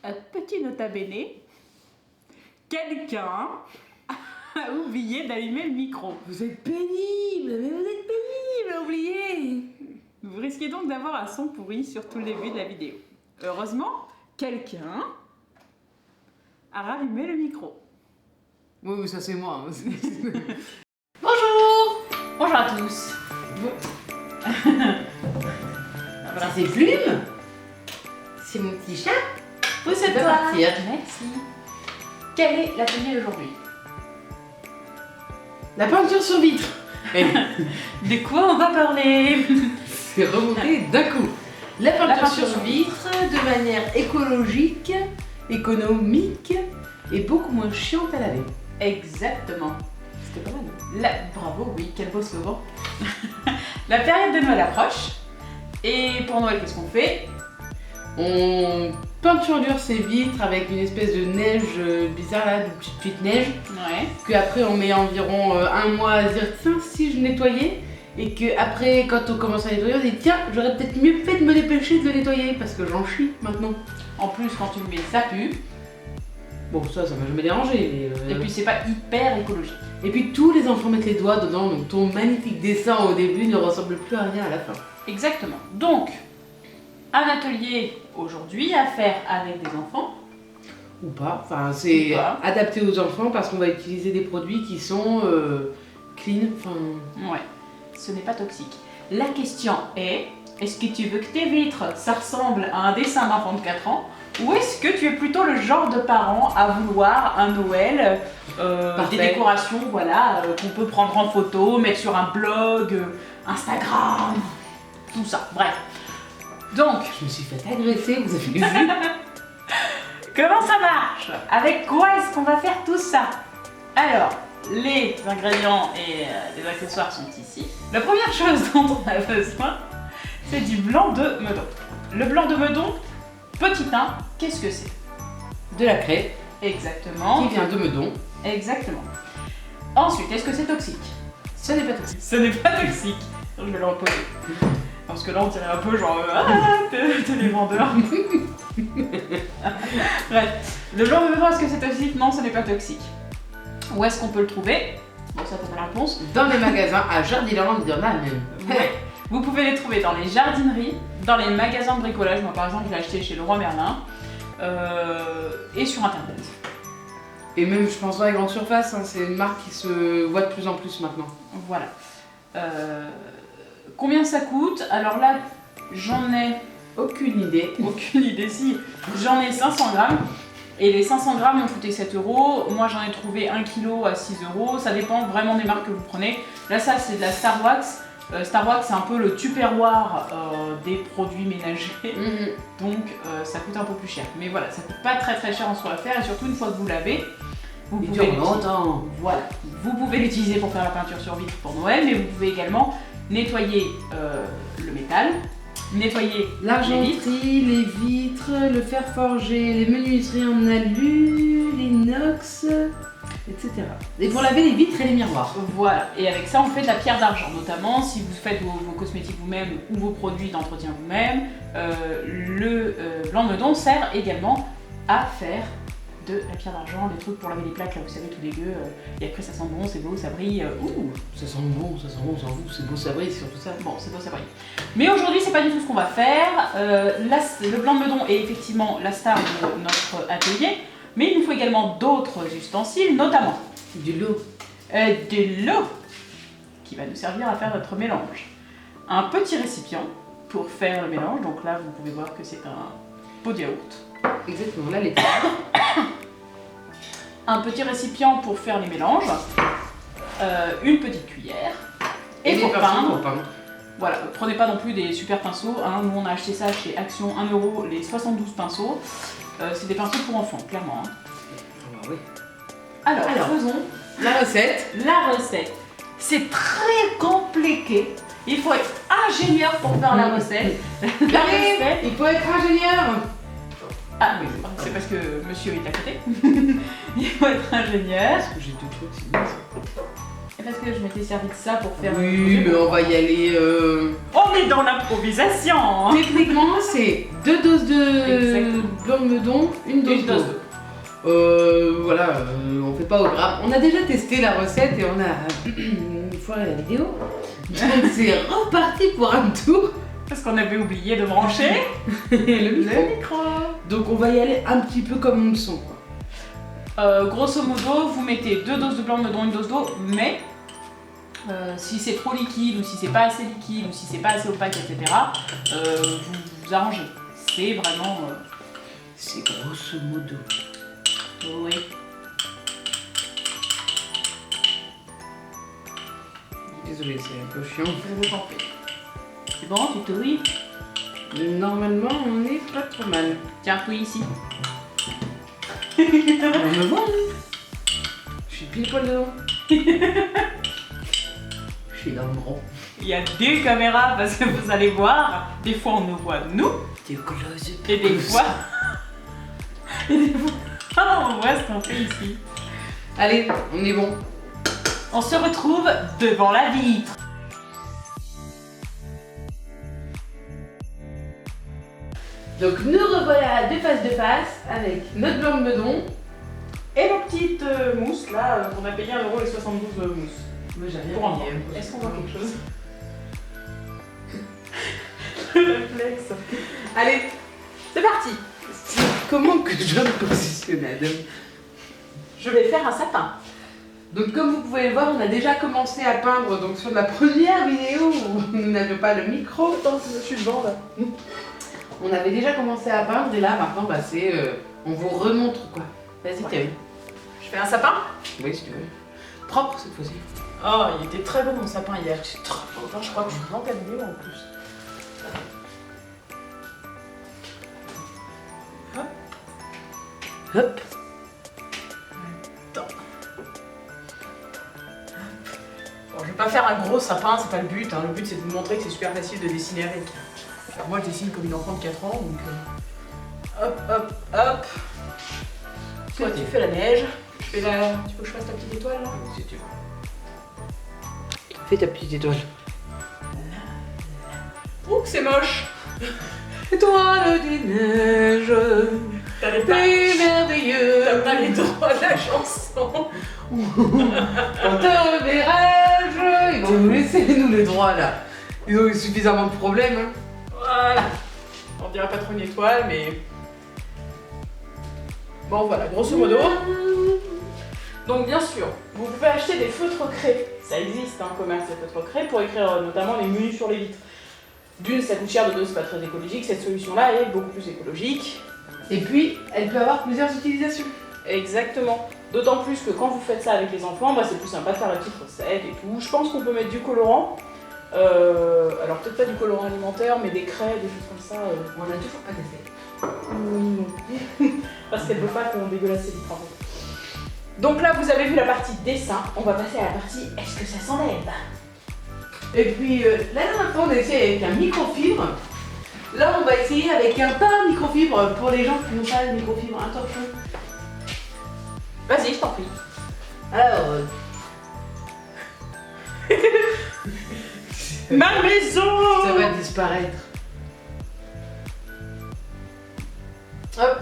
Petit nota bene, quelqu'un a oublié d'allumer le micro. Vous êtes pénible, mais vous êtes pénible, oubliez. Vous risquez donc d'avoir un son pourri sur tout le début de la vidéo. Heureusement, quelqu'un a rallumé le micro. Oui, ça c'est moi. Bonjour! Bonjour à tous. Voilà, c'est Plume. C'est mon petit chat. Oui, c'est toi. partir. Merci. Quel est l'atelier d'aujourd'hui? La peinture sur vitre. De quoi on va parler? C'est remonté d'un coup. La peinture sur vitre de manière écologique, économique et beaucoup moins chiante à laver. Exactement. C'était pas mal. Bravo, oui, quel beau slogan. La période de Noël approche. Et pour Noël, qu'est-ce qu'on fait? On peinture ses vitres avec une espèce de neige bizarre là, de petite neige. Ouais. Puis après on met environ un mois à dire tiens si je nettoyais. Et que après quand on commence à nettoyer on dit tiens j'aurais peut-être mieux fait de me dépêcher de le nettoyer parce que j'en chie maintenant. En plus, quand tu le mets, ça pue. Bon ça m'a jamais dérangé mais Et puis c'est pas hyper écologique. Et puis tous les enfants mettent les doigts dedans donc ton magnifique dessin au début ne ressemble plus à rien à la fin. Exactement. Donc, un atelier aujourd'hui à faire avec des enfants. Ou pas, enfin c'est Ou pas. adapté aux enfants parce qu'on va utiliser des produits qui sont clean, enfin... Ouais, ce n'est pas toxique. La question est, est-ce que tu veux que tes vitres, ça ressemble à un dessin d'enfant de 4 ans, ou est-ce que tu es plutôt le genre de parent à vouloir un Noël, des décorations, voilà, qu'on peut prendre en photo, mettre sur un blog, Instagram, tout ça, bref. Donc, Je me suis fait agresser, vous avez vu? comment ça marche? Avec quoi est-ce qu'on va faire tout ça? Alors, les ingrédients et les accessoires sont ici. La première chose dont on a besoin, c'est du blanc de meudon. Le blanc de meudon, petit 1, qu'est-ce que c'est? De la craie Exactement. qui vient de Meudon. Exactement. Ensuite, est-ce que c'est toxique? Ce n'est pas toxique. Ce n'est pas toxique. Je vais le reposer. Parce que là, on dirait un peu genre t'es les vendeurs. Bref, le blanc de meudon, est-ce que c'est toxique? Non, ce n'est pas toxique. Où est-ce qu'on peut le trouver? Bon, ça t'as pas la réponse. Dans les magasins à Jardiland, il y en a même. Ouais. Vous pouvez les trouver dans les jardineries, dans les magasins de bricolage. Moi, par exemple, je l'ai acheté chez Leroy Merlin et sur internet. Et même, je pense, dans les grandes surfaces, hein, c'est une marque qui se voit de plus en plus maintenant. Voilà. Combien ça coûte? Alors là, j'en ai Aucune idée. aucune idée. Si, j'en ai 500 grammes. Et les 500 grammes ont coûté 7 €. Moi, j'en ai trouvé 1 kg à 6 €. Ça dépend vraiment des marques que vous prenez. Là, ça, c'est de la Star Wax. Star Wax, c'est un peu le Tupperware des produits ménagers. Donc, ça coûte un peu plus cher. Mais voilà, ça coûte pas très très cher en soi à faire. Et surtout, une fois que vous l'avez, vous Il pouvez dure longtemps. Voilà. Vous pouvez l'utiliser pour faire la peinture sur vitre pour Noël, mais vous pouvez également nettoyer le métal, nettoyer L'argenterie, les vitres, le fer forgé, les menuiseries en alu, l'inox, etc. Et pour laver les vitres et les miroirs. Voilà, et avec ça on fait de la pierre d'argent, notamment si vous faites vos cosmétiques vous-même ou vos produits d'entretien vous-même. Le blanc de meudon sert également à faire de la pierre d'argent, des trucs pour laver les plaques, là vous savez, tout dégueu, et après ça sent bon, c'est beau, ça brille, ouh. Ça sent bon, c'est beau, ça brille, c'est surtout ça. Bon, c'est beau, ça brille. Mais aujourd'hui, c'est pas du tout ce qu'on va faire. Le blanc de meudon est effectivement la star de notre atelier, mais il nous faut également d'autres ustensiles, notamment Du lot. de l'eau qui va nous servir à faire notre mélange. Un petit récipient pour faire le mélange, donc là vous pouvez voir que c'est un pot de yaourt. Exactement, là les Un petit récipient pour faire les mélanges, une petite cuillère, et pour peindre. Voilà, prenez pas non plus des super pinceaux, hein. Nous on a acheté ça chez Action 1 €, les 72 pinceaux. C'est des pinceaux pour enfants, clairement. Hein. Ah oui. Alors, faisons la recette. la recette. C'est très compliqué. Il faut être ingénieur pour faire la recette. La recette. Il faut être ingénieur. Ah oui, c'est parce que monsieur est à côté. Il faut être ingénieur. J'ai deux trucs, c'est bien ça. Parce que je m'étais servi de ça pour faire... Oui, mais on va y aller. On est dans l'improvisation. Techniquement, c'est 2 doses de Exactement. blanc de meudon, une dose Une dose d'eau. Voilà, on fait pas au gramme. On a déjà testé la recette et on a foiré la vidéo. Donc c'est reparti pour un tour. Parce qu'on avait oublié de brancher Le micro. le micro. Donc on va y aller un petit peu comme on le sent. Grosso modo, vous mettez 2 doses de blanc de meudon, une dose d'eau, mais si c'est trop liquide ou si c'est pas assez liquide ou si c'est pas assez opaque, etc., vous arrangez. C'est vraiment... C'est grosso modo. Oui. Désolée, c'est un peu chiant. Je vous en prie. C'est bon, tu te ris? Normalement, on est pas trop mal. Tiens, oui, ici. On me voit, hein. Je suis pile poil dedans. Je suis dans le rond. Il y a 2 caméras parce que vous allez voir, des fois on nous voit nous, T'es close. et des fois... et des fois, on voit ce qu'on fait ici. Allez, on est bon. On se retrouve devant la vitre. Donc nous revoilà de face avec notre blanc de meudon. Et nos petites mousses là, on a payé 1 euro les 72 mousses. Moi j'ai rien Pour un payé. bras. Est-ce qu'on voit quelque chose? Le réflexe. Allez, c'est parti. Comment que je me positionne, Adam? Je vais faire un sapin. Donc comme vous pouvez le voir, on a déjà commencé à peindre donc sur la première vidéo où nous n'avions pas le micro. Attends, je suis devant là. On avait déjà commencé à peindre et là maintenant bah, c'est on vous remontre quoi. Vas-y, Ouais. t'as vu? Je fais un sapin? Oui, si tu veux. Propre cette fois-ci. Oh, il était très beau mon sapin hier. C'est trop beau. Je crois que je suis dans ta vidéo en plus. Hop. Attends. Bon, je vais pas faire un gros sapin, c'est pas le but. Hein. Le but c'est de vous montrer que c'est super facile de dessiner avec. Alors, moi je dessine comme une enfant de 4 ans, donc hop, hop, hop. Toi tu fais la neige. Je fais la... Tu veux que je fasse ta petite étoile là? Si tu veux. Fais ta petite étoile. Ouh, c'est moche. Étoile des neiges, T'avais pas... pays merveilleux. T'as pas les droits de la chanson. Quand te reverrai-je, ils vont nous laisser nous les droits là. Ils ont eu suffisamment de problèmes. Hein. Voilà. On dirait pas trop une étoile, mais... Bon voilà, grosso modo. Donc bien sûr, vous pouvez acheter des feutres craies. Ça existe en commerce, les feutres craies, pour écrire notamment les menus sur les vitres. D'une, ça coûte cher, de deux, c'est pas très écologique. Cette solution-là est beaucoup plus écologique. Et puis, elle peut avoir plusieurs utilisations. Exactement. D'autant plus que quand vous faites ça avec les enfants, bah, c'est plus sympa de faire la petite recette et tout. Je pense qu'on peut mettre du colorant. Alors peut-être pas du colorant alimentaire, mais des craies, des choses comme ça. On n'a toujours pas testé. Oui. Parce qu'elle veut pas qu'on dégueulasse ses vitres en fait. Donc là, vous avez vu la partie dessin. On va passer à la partie est-ce que ça s'enlève? Et puis, la dernière fois, on a essayé avec un microfibre. Là, on va essayer avec un pas microfibre pour les gens qui n'ont pas de microfibre. Attention. Vas-y, je t'en prie. Alors, Ma maison! ça va disparaître. Hop.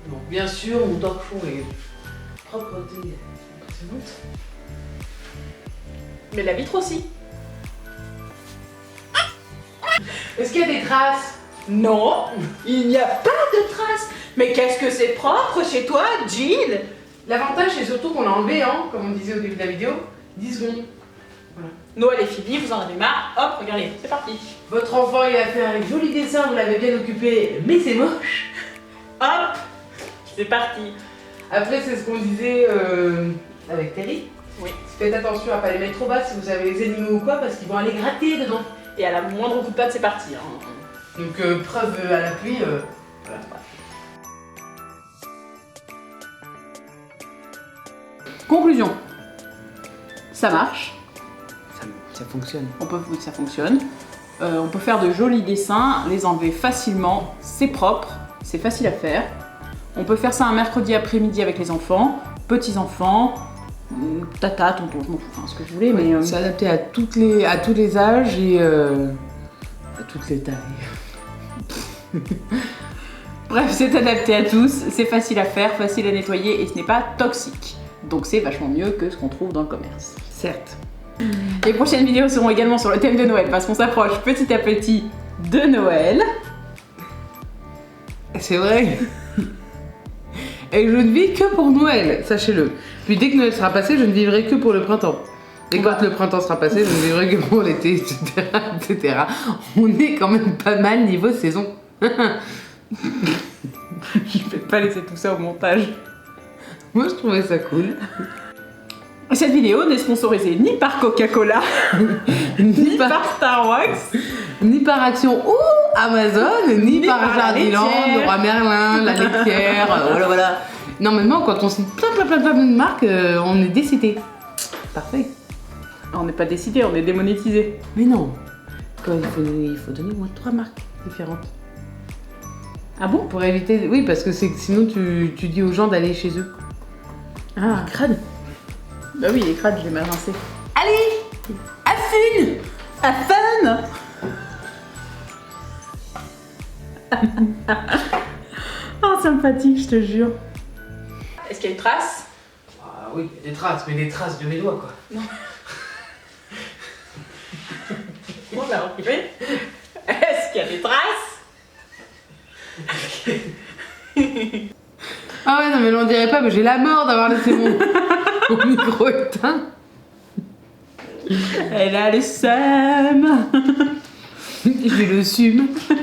Bon, bien sûr, mon torchon est propreté impressionnante. Mais la vitre aussi. Est-ce qu'il y a des traces? Non, il n'y a pas de traces. Mais qu'est-ce que c'est propre chez toi, Jill? L'avantage, c'est surtout qu'on a enlevé, hein, comme on disait au début de la vidéo, 10 secondes. Voilà. Noël est fini, vous en avez marre. Hop, regardez, c'est parti. Votre enfant, il a fait un joli dessin, vous l'avez bien occupé, mais c'est moche. Hop, c'est parti. Après, c'est ce qu'on disait avec Terry. Oui. Faites attention à pas les mettre trop bas si vous avez les animaux ou quoi, parce qu'ils vont aller gratter dedans. Et à la moindre coup de patte, c'est parti. Hein. Donc, preuve à l'appui, voilà. Conclusion. Ça marche. Ça fonctionne. Ça fonctionne. On peut faire de jolis dessins, les enlever facilement. C'est propre, c'est facile à faire. On peut faire ça un mercredi après-midi avec les enfants, petits-enfants, tata, tonton, je m'en fous, enfin, ce que je voulais, mais... C'est adapté à tous les âges et à toutes les tailles. Bref, c'est adapté à tous, c'est facile à faire, facile à nettoyer et ce n'est pas toxique. Donc c'est vachement mieux que ce qu'on trouve dans le commerce. Certes. Les prochaines vidéos seront également sur le thème de Noël parce qu'on s'approche petit à petit de Noël. C'est vrai. Et je ne vis que pour Noël, sachez-le. Puis dès que Noël sera passé, je ne vivrai que pour le printemps. Et quand le printemps sera passé, je ne vivrai que pour l'été, etc., etc. On est quand même pas mal niveau saison. Je vais pas laisser tout ça au montage. Moi, je trouvais ça cool. Cette vidéo n'est sponsorisée ni par Coca-Cola, ni par Star Wax, ni par Action ou Amazon, ni par par la Jardiland, laitière. Leroy Merlin, la laitière, voilà. Normalement, quand on cite plein de marques, on est décédé. Parfait. On n'est pas décidé, on est démonétisé. Mais non. Il faut donner au moins 3 marques différentes. Ah bon? Pour éviter... Oui, parce que sinon tu dis aux gens d'aller chez eux. Ah, Crade. bah oui, les crades, je vais mal rincer. Allez, à fun. À fun. Oh, sympathique, je te jure. Est-ce qu'il y a une trace? Ah oui, des traces, mais des traces de mes doigts, quoi. On l'a retrouvé. Est-ce qu'il y a des traces? Ah ouais, non, mais on dirait pas, mais j'ai la mort d'avoir laissé mon micro éteint. Elle a le seum. J'ai le sume.